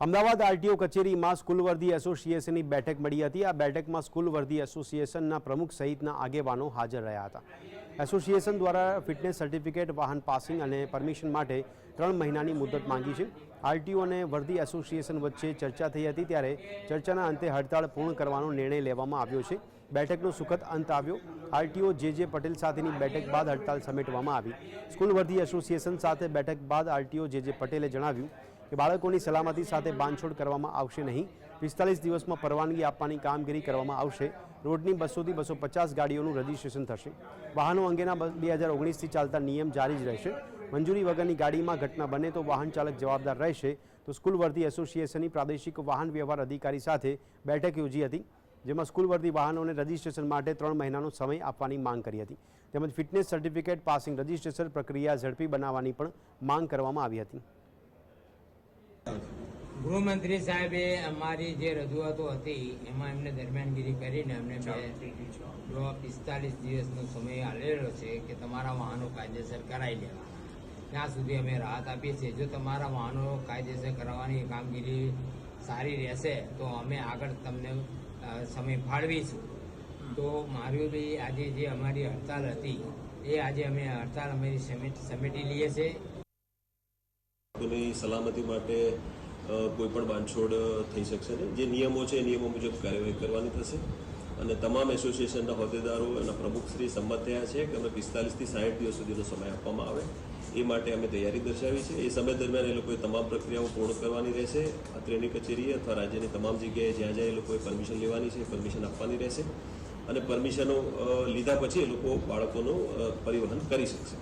Ahmedabad RTO કચેરીમાં school વર્ધી એસોસિએશનની બેઠક મળી હતી। આ બેઠકમાં સ્કૂલ વર્ધી એસોસિએશનના પ્રમુખ સહિતના આગેવાનો હાજર રહ્યા હતા। એસોસિએશન દ્વારા ફિટનેસ સર્ટિફિકેટ, વાહન પાસિંગ અને પરમિશન માટે 3 મહિનાની મુદત માંગી છે। આરટીઓ અને વર્ધી એસોસિએશન વચ્ચે ચર્ચા થઈ હતી, ત્યારે ચર્ચાના અંતે હડતાળ પૂર્ણ કરવાનો નિર્ણય લેવામાં આવ્યો છે। બેઠકનો સુખદ અંત આવ્યો। આરટીઓ જે પટેલ સાથેની બેઠક બાદ હડતાળ સમેટવામાં આવી। સ્કૂલ વર્ધી એસોસિએશન સાથે બેઠક બાદ આરટીઓ જે પટેલે જણાવ્યું કે બાળકોની સલામતી સાથે બાંધછોડ કરવામાં આવશે નહીં। 45 દિવસમાં પરવાનગી આપવાની કામગીરી કરવામાં આવશે। રોડની 200 થી 250 ગાડીઓનું રજીસ્ટ્રેશન થશે। વાહનો અંગેના 2019થી ચાલતા નિયમ જારી જ રહેશે। મંજૂરી વગરની ગાડીમાં ઘટના બને તો વાહન ચાલક જવાબદાર રહેશે। તો સ્કૂલ વર્ધી એસોસિએશનની પ્રાદેશિક વાહન વ્યવહાર અધિકારી સાથે બેઠક યોજી હતી, જેમાં સ્કૂલ વર્ધી વાહનોને રજીસ્ટ્રેશન માટે 3 મહિનાનો સમય આપવાની માંગ કરી હતી। તેમજ ફિટનેસ સર્ટિફિકેટ, પાસિંગ, રજીસ્ટ્રેશન પ્રક્રિયા ઝડપી બનાવવાની પણ માંગ કરવામાં આવી હતી। ગૃહમંત્રી સાહેબે અમારી જે રજૂઆતો હતી એમાં એમને દરમિયાનગીરી કરીને અમને 45 દિવસનો સમય આલેલો છે કે તમારા વાહનો કાયદેસર કરાવી લેવાના। ત્યાં સુધી અમે રાહત આપીએ છીએ। જો તમારા વાહનો કાયદેસર કરાવવાની કામગીરી સારી રહેશે તો અમે આગળ તમને સમય ફાળવીશું। તો મારું બી આજે જે અમારી હડતાલ હતી એ આજે અમે હડતાલ અમારી સમેટી લઈએ છીએ। સલામતી માટે કોઈ પણ બાંધછોડ થઈ શકશે નહીં। જે નિયમો છે એ નિયમો મુજબ કાર્યવાહી કરવાની થશે અને તમામ એસોસિએશનના હોદ્દેદારો અને પ્રમુખશ્રી સંમત થયા છે કે અમે 45 થી 60 દિવસ સુધીનો સમય આપવામાં આવે એ માટે અમે તૈયારી દર્શાવી છે। એ સમય દરમિયાન એ લોકોએ તમામ પ્રક્રિયાઓ પૂર્ણ કરવાની રહેશે। અત્રેની કચેરીએ અથવા રાજ્યની તમામ જગ્યાએ જ્યાં જ્યાં એ લોકોએ પરમિશન લેવાની છે પરમિશન આપવાની રહેશે અને પરમિશનો લીધા પછી એ લોકો બાળકોનું પરિવહન કરી શકશે।